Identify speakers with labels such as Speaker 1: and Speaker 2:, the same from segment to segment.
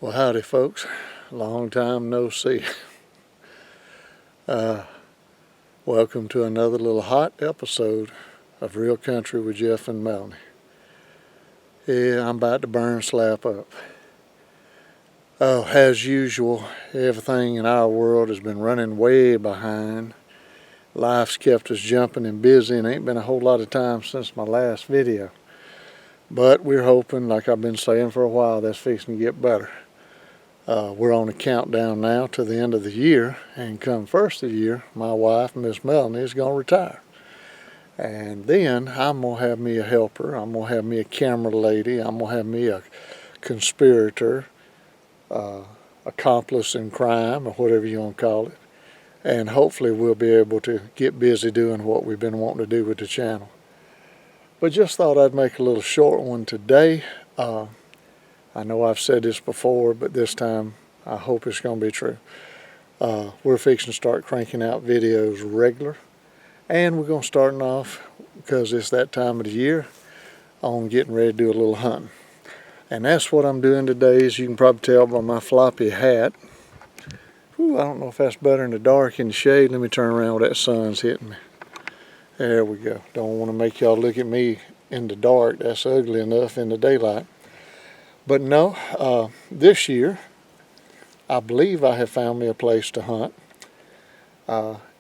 Speaker 1: Well, howdy folks, long time no see. Welcome to another little hot episode of Real Country with Jeff and Melanie. Yeah, I'm about to burn slap up. Oh, as usual, everything in our world has been running way behind. Life's kept us jumping and busy, and ain't been a whole lot of time since my last video. But we're hoping, like I've been saying for a while, that's fixing to get better. We're on a countdown now to the end of the year, and come first of the year, my wife, Miss Melanie, is going to retire. And then I'm going to have me a helper, I'm going to have me a camera lady, I'm going to have me a conspirator, accomplice in crime, or whatever you want to call it. And hopefully we'll be able to get busy doing what we've been wanting to do with the channel. But just thought I'd make a little short one today. I know I've said this before, but this time I hope it's going to be true. We're fixing to start cranking out videos regular. And we're going to start off, because it's that time of the year, on getting ready to do a little hunting. And that's what I'm doing today, as you can probably tell by my floppy hat. Whew, I don't know if that's better in the dark, in the shade. Let me turn around where that sun's hitting me. There we go. Don't want to make y'all look at me in the dark. That's ugly enough in the daylight. But no, this year, I believe I have found me a place to hunt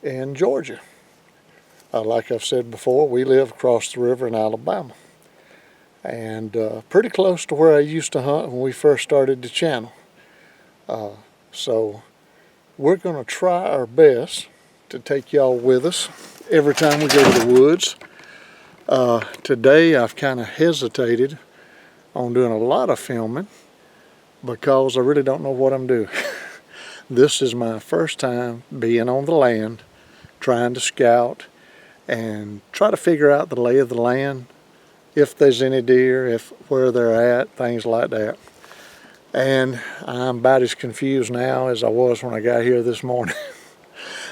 Speaker 1: in Georgia. Like I've said before, we live across the river in Alabama. And pretty close to where I used to hunt when we first started the channel. So we're going to try our best to take y'all with us every time we go to the woods. Today I've kind of hesitated on doing a lot of filming because I really don't know what I'm doing. This is my first time being on the land, trying to scout and try to figure out the lay of the land, if there's any deer, where they're at, things like that. And I'm about as confused now as I was when I got here this morning.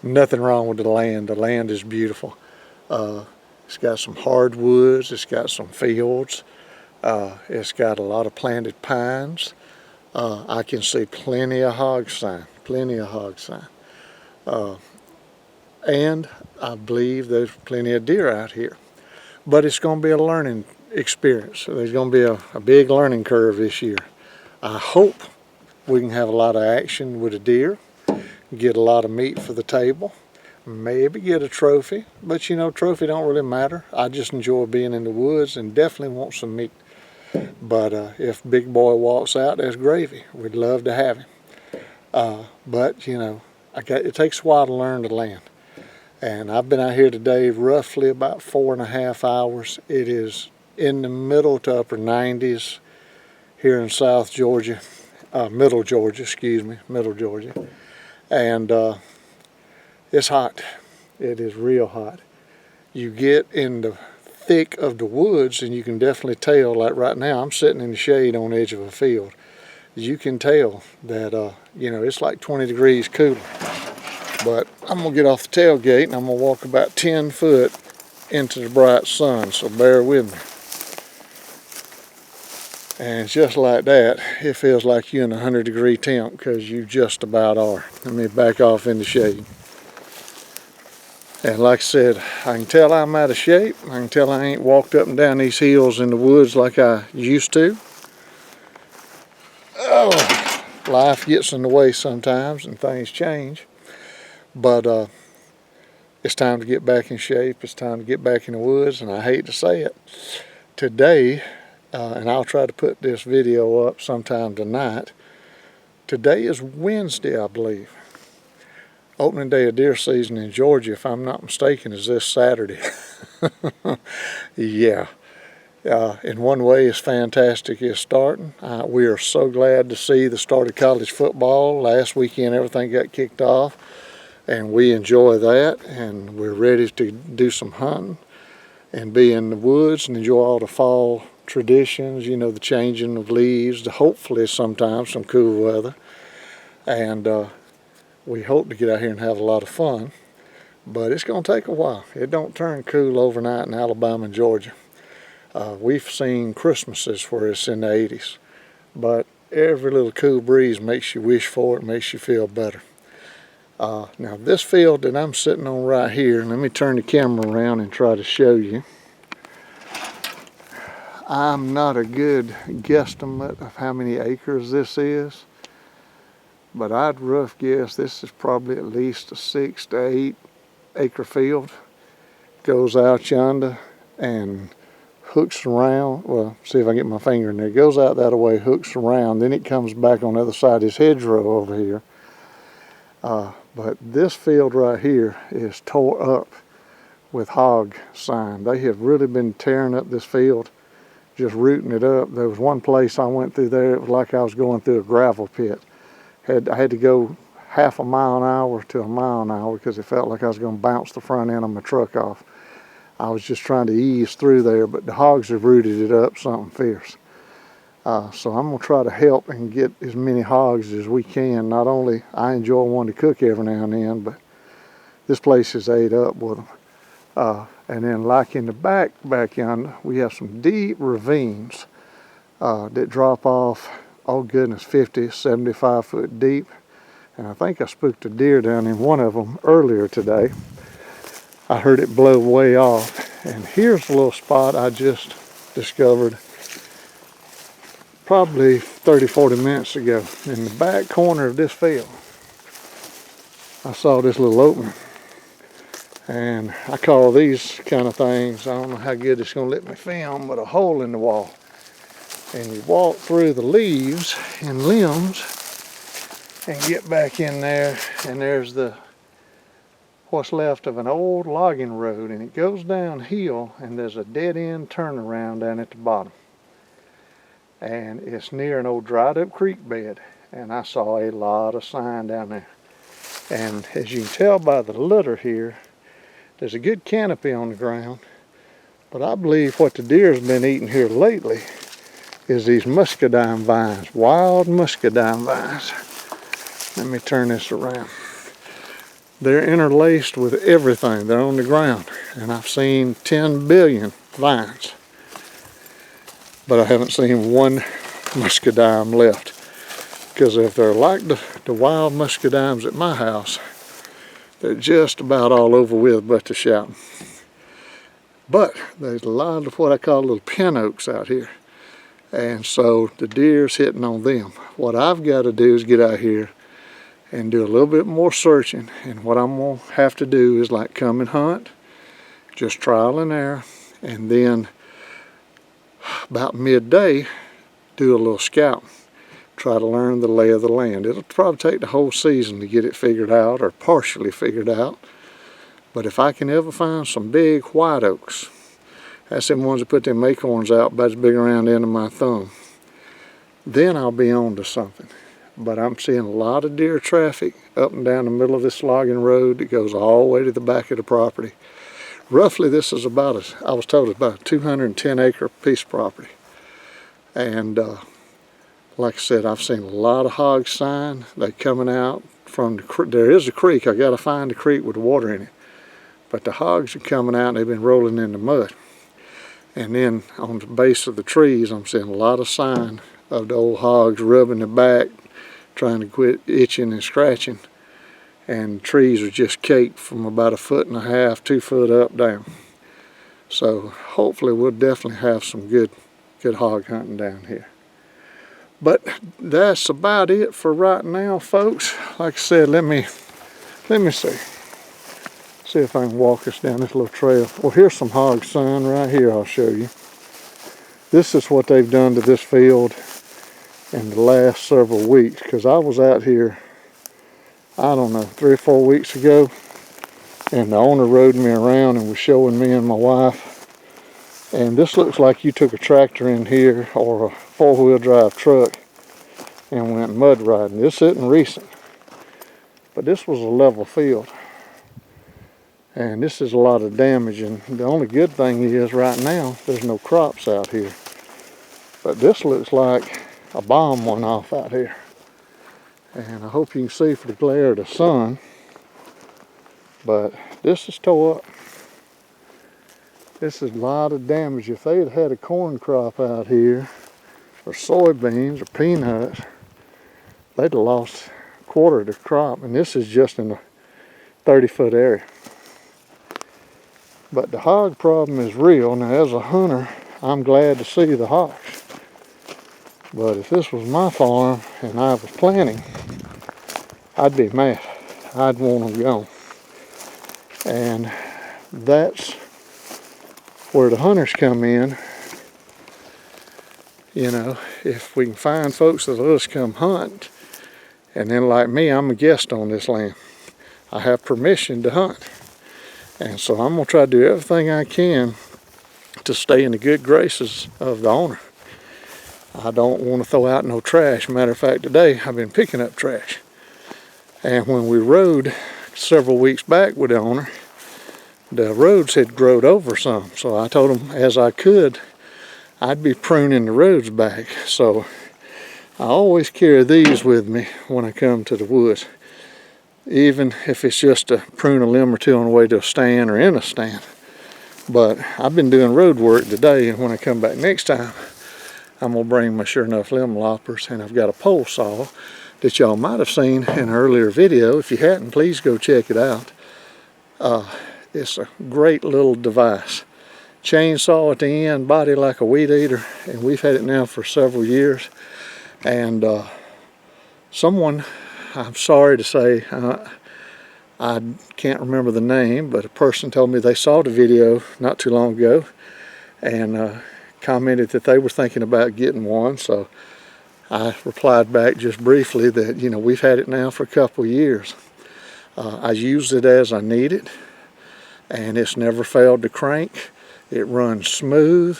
Speaker 1: Nothing wrong with the land. The land is beautiful. It's got some hardwoods, it's got some fields. It's got a lot of planted pines. I can see plenty of hog sign, and I believe there's plenty of deer out here. But it's going to be a learning experience. There's going to be a big learning curve this year. I hope we can have a lot of action with a deer, get a lot of meat for the table, maybe get a trophy. But you know, trophy don't really matter. I just enjoy being in the woods and definitely want some meat. But if Big Boy walks out, that's gravy. We'd love to have him. But you know, it takes a while to learn the land. And I've been out here today roughly about 4.5 hours. It is in the middle to upper 90s here in South Georgia, Middle Georgia, Middle Georgia. And it's hot. It is real hot. You get in the thick of the woods and you can definitely tell, like right now I'm sitting in the shade on the edge of a field. You can tell that you know, it's like 20 degrees cooler. But I'm going to get off the tailgate and I'm going to walk about 10 foot into the bright sun, so bear with me. And just like that, it feels like you're in a 100-degree temp, because you just about are. Let me back off in the shade. And like I said, I can tell I'm out of shape. I can tell I ain't walked up and down these hills in the woods like I used to. Oh, life gets in the way sometimes and things change. But it's time to get back in shape. It's time to get back in the woods, and I hate to say it. Today, and I'll try to put this video up sometime tonight. Today is Wednesday, I believe. Opening day of deer season in Georgia, if I'm not mistaken, is this Saturday. Yeah. In one way, it's fantastic. It's starting. We are so glad to see the start of college football. Last weekend, everything got kicked off. And we enjoy that, and we're ready to do some hunting and be in the woods and enjoy all the fall traditions, you know, the changing of leaves, hopefully sometimes some cool weather. And we hope to get out here and have a lot of fun, but it's going to take a while. It don't turn cool overnight in Alabama and Georgia. We've seen Christmases where it's in the 80s, but every little cool breeze makes you wish for it, makes you feel better. Now this field that I'm sitting on right here, let me turn the camera around and try to show you. I'm not a good guesstimate of how many acres this is, but I'd rough guess this is probably at least a 6 to 8 acre field. Goes out yonder and hooks around. Well, see if I can get my finger in there. It goes out that way, hooks around, then it comes back on the other side of this hedgerow over here. But this field right here is tore up with hog sign. They have really been tearing up this field, just rooting it up. There was one place I went through there, it was like I was going through a gravel pit. I had to go half a mile an hour to a mile an hour because it felt like I was going to bounce the front end of my truck off. I was just trying to ease through there, but the hogs have rooted it up something fierce. So I'm going to try to help and get as many hogs as we can. Not only I enjoy one to cook every now and then, but this place is ate up with them. And then like in the back yonder, we have some deep ravines that drop off, oh goodness, 50, 75 foot deep. And I think I spooked a deer down in one of them earlier today. I heard it blow way off. And here's a little spot I just discovered probably 30, 40 minutes ago. In the back corner of this field, I saw this little opening. And I call these kind of things, I don't know how good it's going to let me film, but a hole in the wall. And you walk through the leaves and limbs and get back in there, and there's what's left of an old logging road, and it goes downhill, and there's a dead-end turnaround down at the bottom. And it's near an old dried up creek bed, and I saw a lot of sign down there. And as you can tell by the litter here, there's a good canopy on the ground, but I believe what the deer's been eating here lately is these muscadine vines, wild muscadine vines. Let me turn this around. They're interlaced with everything. They're on the ground, and I've seen 10 billion vines, but I haven't seen one muscadine left. Because if they're like the wild muscadines at my house, they're just about all over with but the shouting. But there's a lot of what I call little pin oaks out here. And so the deer's hitting on them. What I've got to do is get out here and do a little bit more searching. And what I'm going to have to do is like come and hunt, just trial and error. And then about midday, do a little scouting. Try to learn the lay of the land. It'll probably take the whole season to get it figured out or partially figured out. But if I can ever find some big white oaks, that's them ones that put them acorns out about as big around the end of my thumb, then I'll be on to something. But I'm seeing a lot of deer traffic up and down the middle of this logging road that goes all the way to the back of the property. Roughly this is about, I was told it's about a 210 acre piece of property. And like I said, I've seen a lot of hog sign. They're coming out from the creek. There is a creek. I got to find the creek with water in it. But the hogs are coming out and they've been rolling in the mud. And then on the base of the trees, I'm seeing a lot of sign of the old hogs rubbing their back, trying to quit itching and scratching. And trees are just caked from about 1.5 feet, 2 foot up down. So hopefully we'll definitely have some good hog hunting down here. But that's about it for right now, folks. Like I said, let me see. See if I can walk us down this little trail. Well, here's some hog sign right here I'll show you. This is what they've done to this field in the last several weeks, because I was out here, I don't know, 3 or 4 weeks ago, and the owner rode me around and was showing me and my wife. And this looks like you took a tractor in here or a 4-wheel drive truck and went mud riding. This isn't recent, but this was a level field. And this is a lot of damage, and the only good thing is right now there's no crops out here. But this looks like a bomb went off out here. And I hope you can see for the glare of the sun, but this is tore up. This is a lot of damage. If they had had a corn crop out here, or soybeans or peanuts, they'd have lost a quarter of the crop, and this is just in a 30-foot area. But the hog problem is real. Now, as a hunter, I'm glad to see the hogs. But if this was my farm and I was planting, I'd be mad. I'd want them gone. And that's where the hunters come in. You know, if we can find folks that let us come hunt, and then like me, I'm a guest on this land. I have permission to hunt. And so I'm going to try to do everything I can to stay in the good graces of the owner. I don't want to throw out no trash. Matter of fact, today I've been picking up trash. And when we rode several weeks back with the owner, the roads had growed over some. So I told him as I could, I'd be pruning the roads back. So I always carry these with me when I come to the woods, even if it's just to prune a limb or two on the way to a stand or in a stand. But I've been doing road work today, and when I come back next time, I'm going to bring my Sure Enough limb loppers, and I've got a pole saw that y'all might have seen in an earlier video. If you hadn't, please go check it out. It's a great little device. Chainsaw at the end, body like a weed eater, and we've had it now for several years. And someone, I'm sorry to say, I can't remember the name, but a person told me they saw the video not too long ago and commented that they were thinking about getting one. So I replied back just briefly that, you know, we've had it now for a couple of years. I use it as I need it, and it's never failed to crank. It runs smooth,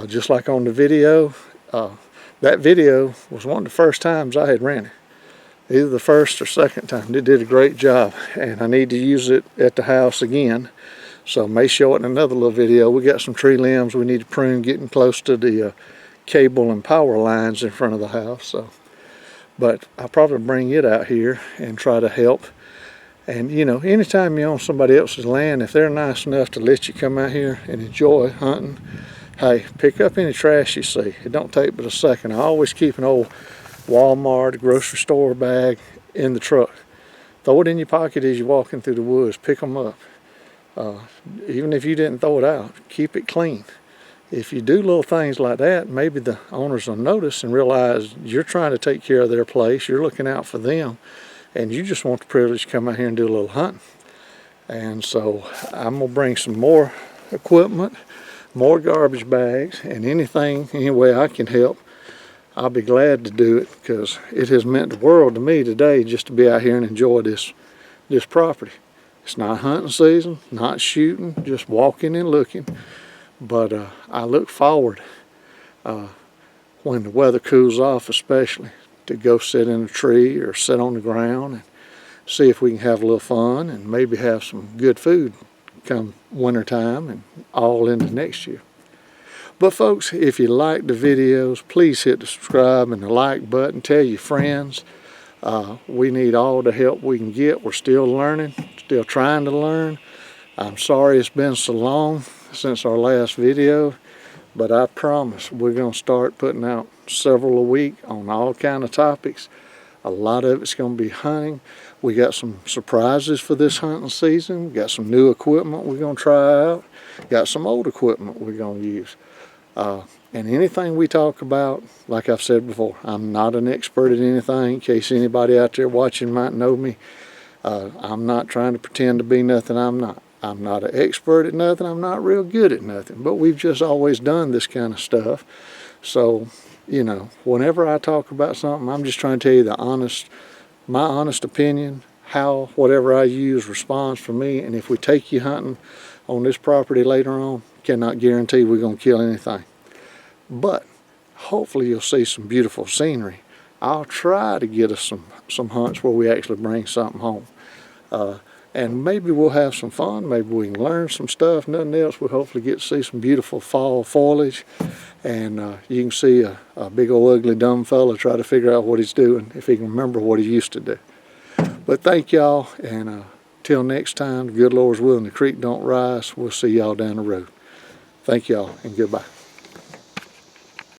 Speaker 1: just like on the video. That video was one of the first times I had ran it. Either the first or second time. It did a great job, and I need to use it at the house again. So I may show it in another little video. We got some tree limbs we need to prune, getting close to the cable and power lines in front of the house. So, but I'll probably bring it out here and try to help. And you know, anytime you're on somebody else's land, if they're nice enough to let you come out here and enjoy hunting, hey, pick up any trash you see. It don't take but a second. I always keep an old Walmart, grocery store bag in the truck. Throw it in your pocket as you're walking through the woods. Pick them up. Even if you didn't throw it out, keep it clean. If you do little things like that, maybe the owners will notice and realize you're trying to take care of their place. You're looking out for them, and you just want the privilege to come out here and do a little hunting. And so I'm going to bring some more equipment, more garbage bags, and anything, any way I can help, I'll be glad to do it, because it has meant the world to me today just to be out here and enjoy this property. It's not hunting season, not shooting, just walking and looking. But I look forward, when the weather cools off especially, to go sit in a tree or sit on the ground and see if we can have a little fun and maybe have some good food come winter time and all into next year. But folks, if you like the videos, please hit the subscribe and the like button. Tell your friends. We need all the help we can get. We're still learning, still trying to learn. I'm sorry it's been so long since our last video, but I promise we're going to start putting out several a week on all kind of topics. A lot of it's going to be hunting. We got some surprises for this hunting season. Got some new equipment we're going to try out. Got some old equipment we're going to use. And anything we talk about, like I've said before, I'm not an expert at anything. In case anybody out there watching might know me, I'm not trying to pretend to be nothing I'm not. I'm not an expert at nothing. I'm not real good at nothing. But we've just always done this kind of stuff. So, you know, whenever I talk about something, I'm just trying to tell you my honest opinion, how whatever I use responds for me. And if we take you hunting on this property later on, cannot guarantee we're going to kill anything. But hopefully you'll see some beautiful scenery. I'll try to get us some hunts where we actually bring something home. And maybe we'll have some fun. Maybe we can learn some stuff. Nothing else, we'll hopefully get to see some beautiful fall foliage. And you can see a big old ugly dumb fella try to figure out what he's doing, if he can remember what he used to do. But thank y'all, and till next time, the good Lord's willing, the creek don't rise. We'll see y'all down the road. Thank y'all, and goodbye.